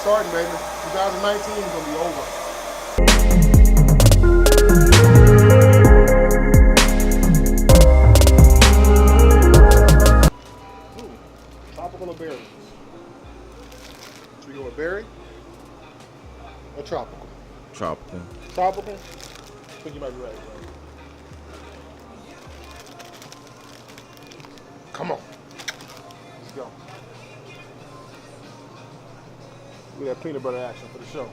Starting, baby. 2019 is gonna be over. Tropical or berry? Should we go with berry or tropical? Tropical. Tropical? I think you might be right, bro. Come on. Let's go. Look at that peanut butter action for the show.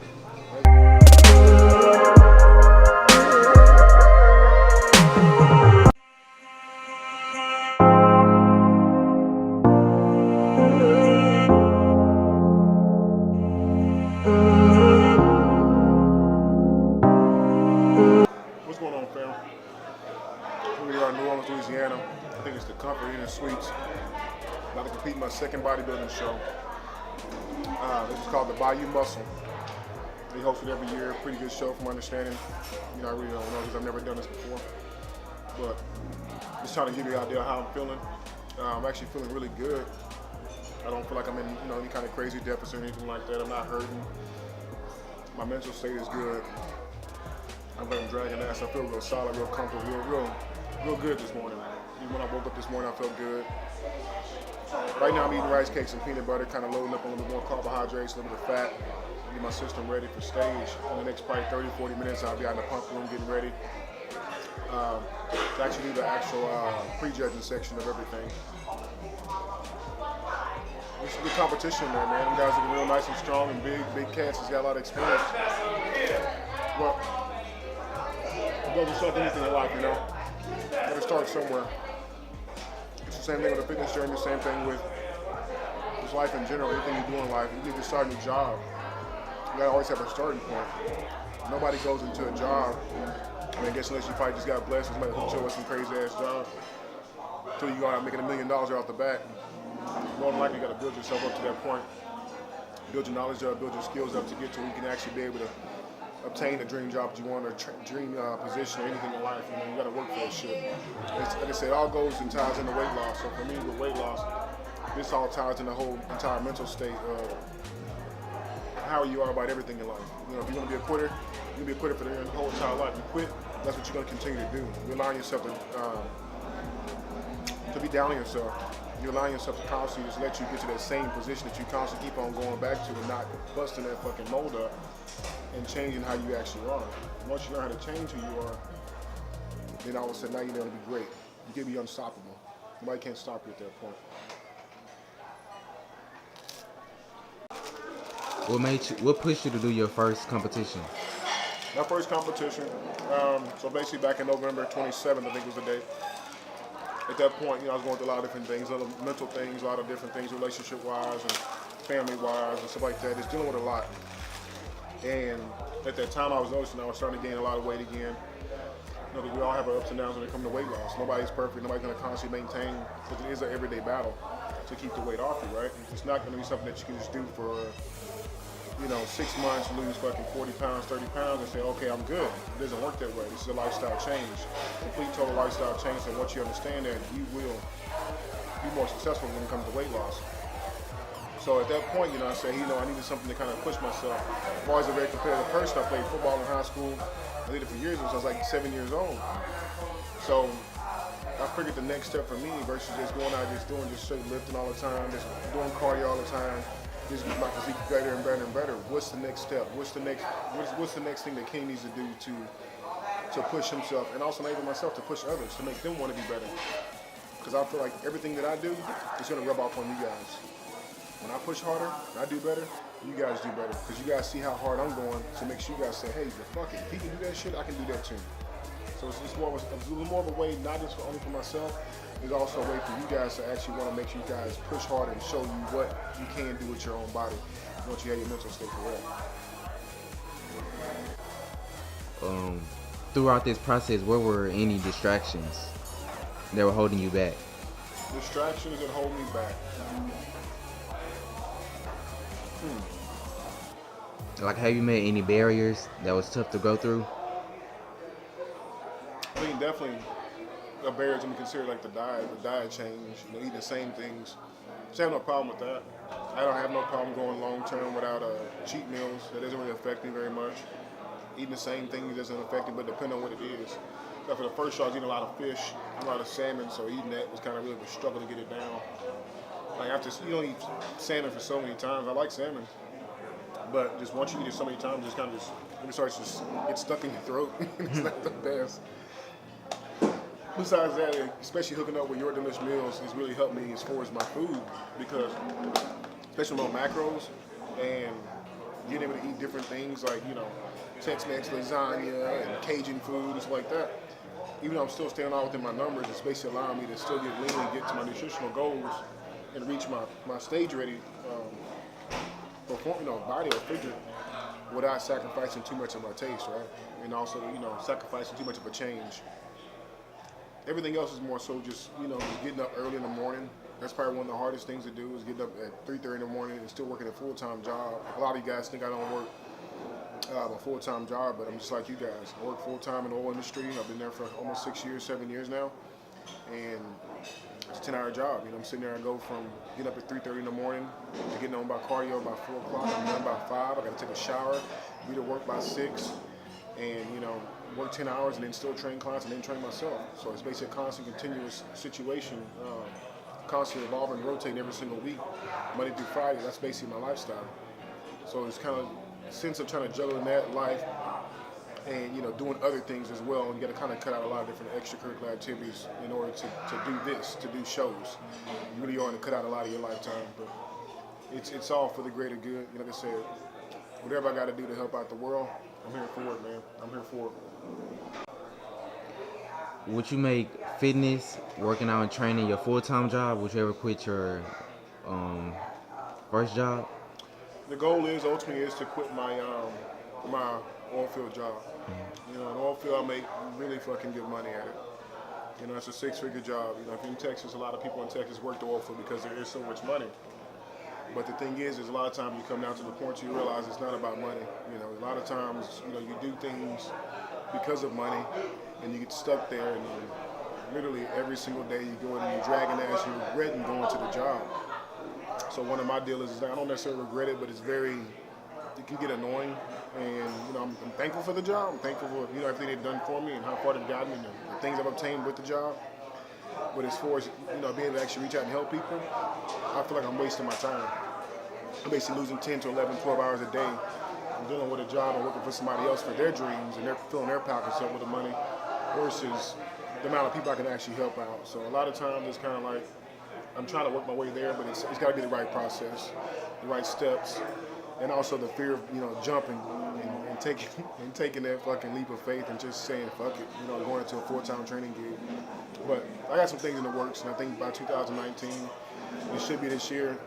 What's going on, fam? Here we are in Orleans, Louisiana. I think it's the Comfort Inn and Suites. About to compete in my second bodybuilding show. This is called the Bayou Muscle. They host it every year. Pretty good show from my understanding. You know, I really don't know because I've never done this before. But just trying to give you an idea of how I'm feeling. I'm actually feeling really good. I don't feel like I'm in any kind of crazy deficit or anything like that. I'm not hurting. My mental state is good. I'm dragging ass. I feel real solid, real comfortable, real good this morning. Even when I woke up this morning, I felt good. Right now I'm eating rice cakes and peanut butter, kind of loading up on a little bit more carbohydrates, a little bit of fat, get my system ready for stage. In the next probably 30, 40 minutes, I'll be out in the pump room getting ready to actually do the actual pre-judging section of everything. It's a good competition there, man. Them guys are real nice and strong and big cats. Has got a lot of experience. Well, it doesn't suck anything in life, you know. Gotta start somewhere. It's the same thing with a fitness journey, the same thing with just life in general, anything you do in life. You need to start a new job. You gotta always have a starting point. Nobody goes into a job, I guess unless you probably just got blessed with somebody who showed us some crazy ass job, until you go out making $1 million right off the bat. More than likely you gotta build yourself up to that point. Build your knowledge up, build your skills up to get to where you can actually be able to obtain a dream job that you want or dream position or anything in life. You know, you gotta work for that shit. Like I said, it all goes and ties into weight loss. So for me, with weight loss, this all ties in the whole entire mental state of how you are about everything in life. You know, if you want to be a quitter, you'll be a quitter for the whole entire life. You quit, that's what you're going to continue to do. You're allowing yourself to be down on yourself. You're allowing yourself to constantly just let you get to that same position that you constantly keep on going back to and not busting that fucking mold up and changing how you actually are. Once you learn how to change who you are, then all of a sudden now you're going to be great. You can be unstoppable. Nobody can stop you at that point. What pushed you to do your first competition? My first competition, so basically back in November 27th, I think was the date. At that point, you know, I was going through a lot of different things, other mental things, a lot of different things, relationship-wise and family-wise and stuff like that. Just dealing with a lot. And at that time, I was noticing I was starting to gain a lot of weight again. You know, because we all have our ups and downs when it comes to weight loss. Nobody's perfect. Nobody's going to constantly maintain, because it is an everyday battle to keep the weight off you, right? It's not going to be something that you can just do for 6 months, lose fucking 40 pounds, 30 pounds, and say, okay, I'm good. It doesn't work that way. This is a lifestyle change, complete total lifestyle change. And once you understand that, you will be more successful when it comes to weight loss. So at that point, I say, I needed something to kind of push myself. I'm always a very competitive person. I played football in high school. I did it for years since I was like 7 years old. So I figured the next step for me versus just going out just doing just straight lifting all the time, just doing cardio all the time, just get my physique better and better and better. What's the next step? What's the next thing that King needs to do to push himself and also enable myself to push others to make them want to be better? Because I feel like everything that I do is going to rub off on you guys. When I push harder, and I do better, you guys do better. Because you guys see how hard I'm going, so it makes you guys say, hey, fuck it. If he can do that shit, I can do that too. So it's just more of a way, not just only for myself, it's also a way for you guys to actually want to make you guys push harder and show you what you can do with your own body once you have your mental state correct. Throughout this process, what were any distractions that were holding you back? Distractions that hold me back. Like, have you made any barriers that was tough to go through? I think definitely a barrier to be considered like the diet change, eating the same things. So I have no problem with that. I don't have no problem going long term without cheat meals. That doesn't really affect me very much. Eating the same things doesn't affect me, but depending on what it is. So for the first show, I was eating a lot of fish, a lot of salmon, so eating that was kind of really a struggle to get it down. Like you don't eat salmon for so many times. I like salmon, but just once you eat it so many times, it starts to get stuck in your throat. It's not the best. Besides that, especially hooking up with Your Delicious Meals has really helped me as far as my food, because especially on macros and being able to eat different things like Tex-Mex lasagna and Cajun food and stuff like that. Even though I'm still staying all within my numbers, it's basically allowing me to still get lean and get to my nutritional goals and reach my stage ready body or figure without sacrificing too much of my taste, right? And also, sacrificing too much of a change. Everything else is more so just getting up early in the morning. That's probably one of the hardest things to do, is getting up at 3:30 in the morning and still working a full-time job. A lot of you guys think I don't work a full-time job, but I'm just like you guys. I work full-time in the oil industry. I've been there for almost 7 years now. And it's a 10-hour job. I'm sitting there, I go from getting up at 3:30 in the morning to getting on by cardio by 4 o'clock. I'm done by 5. I got to take a shower, be to work by 6, and work 10 hours and then still train clients and then train myself. So it's basically a constant, continuous situation, constantly evolving, rotating every single week, Monday through Friday. That's basically my lifestyle. So it's kind of a sense of trying to juggle in that life and doing other things as well. And you got to kind of cut out a lot of different extracurricular activities in order to do shows. You really are to cut out a lot of your lifetime, but it's all for the greater good. Like I said, whatever I got to do to help out the world, I'm here for it, man. I'm here for it. Would you make fitness, working out and training your full-time job? Would you ever quit your first job? The goal ultimately to quit my my oil field job. In oil field, I make really fucking good money at it. It's a 6-figure job. If you're in Texas, a lot of people in Texas work the oil field because there is so much money. But the thing is a lot of times you come down to the point you realize it's not about money. A lot of times, you do things because of money, and you get stuck there, and literally every single day you go in and you're dragging ass, you're regretting going to the job. So one of my deals is that I don't necessarily regret it, but it can get annoying. And I'm thankful for the job. I'm thankful for everything they've done for me and how far they've gotten me and the things I've obtained with the job. But as far as being able to actually reach out and help people, I feel like I'm wasting my time. I'm basically losing 10 to 11, 12 hours a day. I'm dealing with a job and working for somebody else for their dreams, and they're filling their pockets up with the money versus the amount of people I can actually help out. So a lot of times it's kind of like I'm trying to work my way there, but it's got to be the right process, the right steps, and also the fear of jumping and taking that fucking leap of faith and just saying fuck it, going into a full-time training gig. But I got some things in the works, and I think by 2019, it should be this year,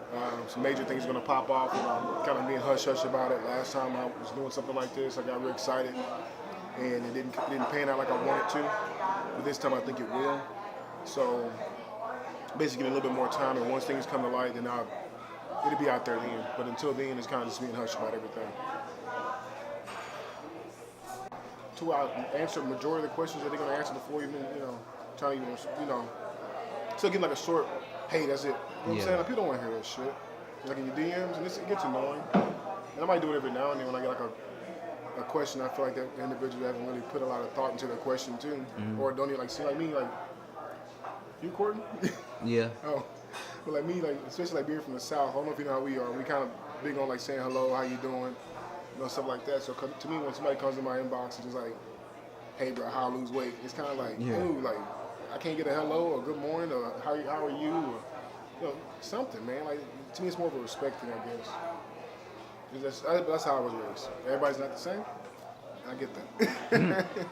some major things are going to pop off. I'm kind of being hush-hush about it. Last time I was doing something like this, I got real excited, and it didn't pan out like I wanted to. But this time I think it will. So basically getting a little bit more time, and once things come to light, then I'll it'll be out there then. But until then, it's kind of just being hushed about everything. To answer the majority of the questions that they're gonna answer before even, telling you, still getting like a short, hey, that's it. You know what I'm saying? Like, people don't want to hear that shit. Like in your DMs, and it gets annoying. And I might do it every now and then when I get like a question. I feel like that individual hasn't really put a lot of thought into their question too, or don't even like see like me, like you, Courtney. Yeah. Oh, but like me, like especially like being from the South. I don't know if you know how we are. We kind of big on like saying hello, how you doing, stuff like that. So to me, when somebody comes in my inbox and just like, hey, bro, how I lose weight, it's kind of like, ooh, like I can't get a hello or good morning or how are you or something, man. Like to me, it's more of a respect thing, I guess. That's how I was raised. Everybody's not the same. I get that.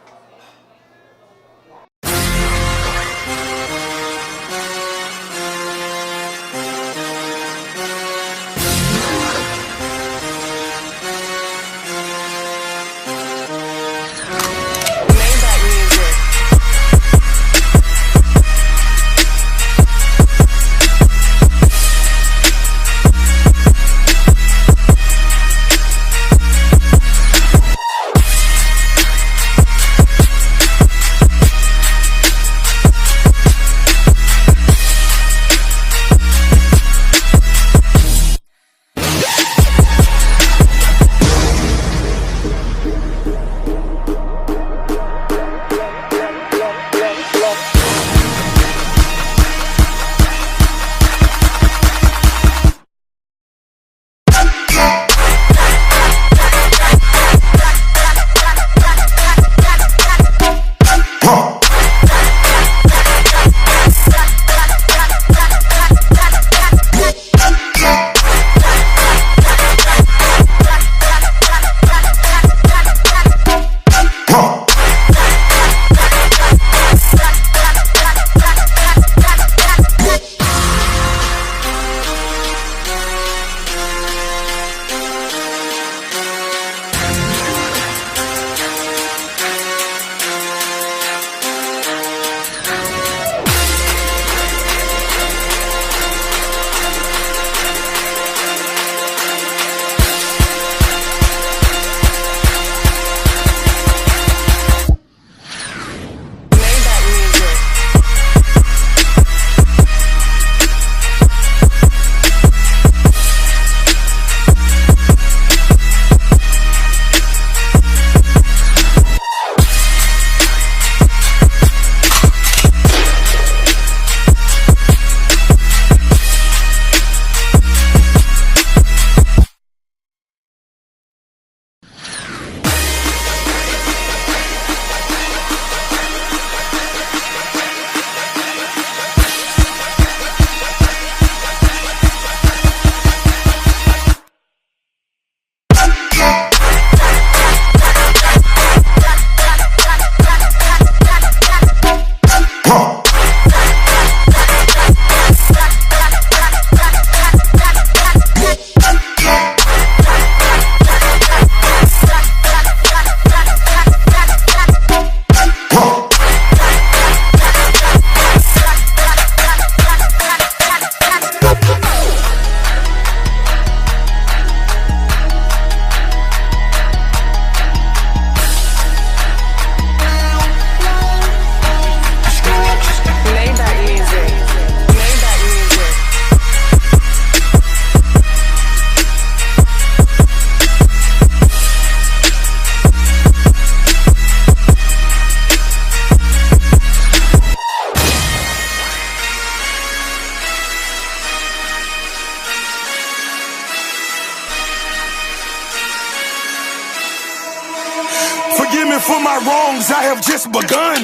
Forgive me for my wrongs, I have just begun.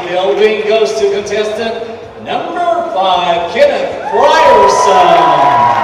bodybuilding goes to contestant number 5, Kenneth Ryerson.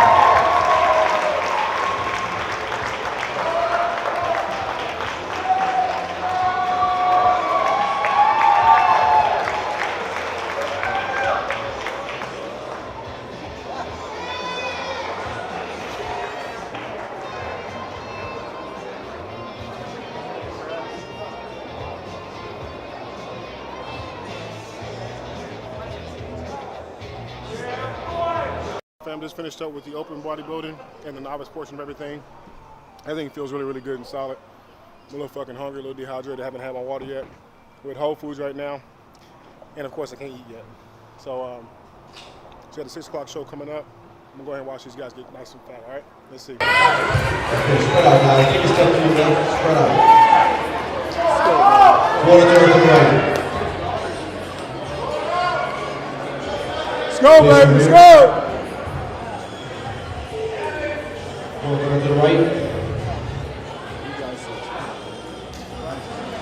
Fam, just finished up with the open bodybuilding and the novice portion of everything. Everything feels really, really good and solid. I'm a little fucking hungry, a little dehydrated. I haven't had my water yet. We're at Whole Foods right now. And of course, I can't eat yet. So we got a 6 o'clock show coming up. I'm gonna go ahead and watch these guys get nice and fat, all right? Let's see. Okay, spread out, guys. Take a step to your left. Spread out. Quarter turn to the right. Let's go, baby, let's go! Quarter turn to the right.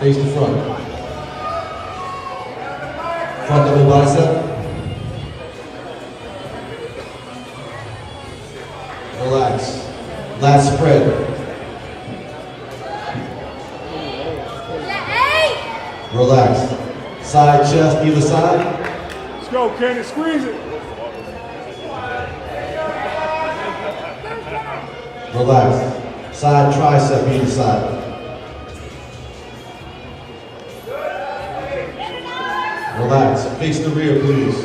Face to front. Front double bicep. Relax. Last spread. Relax. Side chest, either side. Let's go, Kenny, squeeze it. Relax. Side tricep, either side. Relax. Face the rear, please.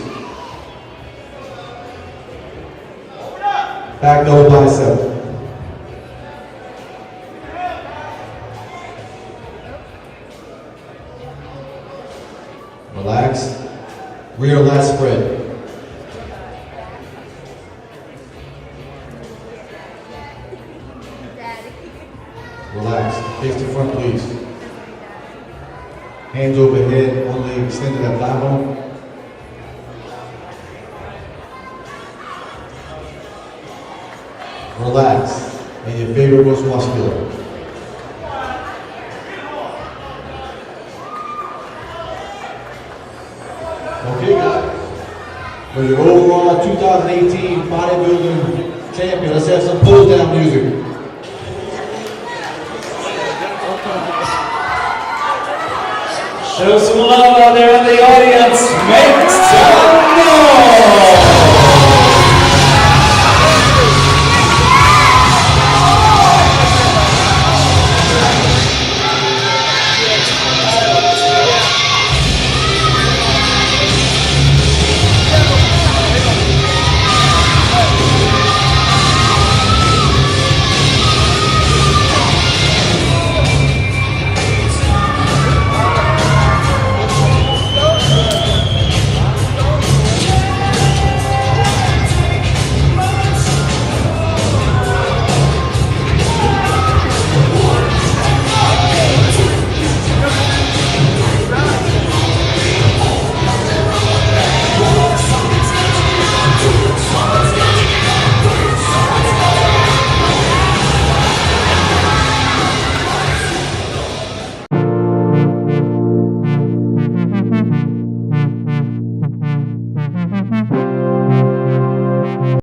Back double bicep. Relax. Rear lat spread. Relax. Face to front, please. Hands overhead on the extended at thigh bone. Relax. And your favorite most muscular. Okay, guys. For your overall 2018 bodybuilding champion, let's have some pull down music. Show some love out there.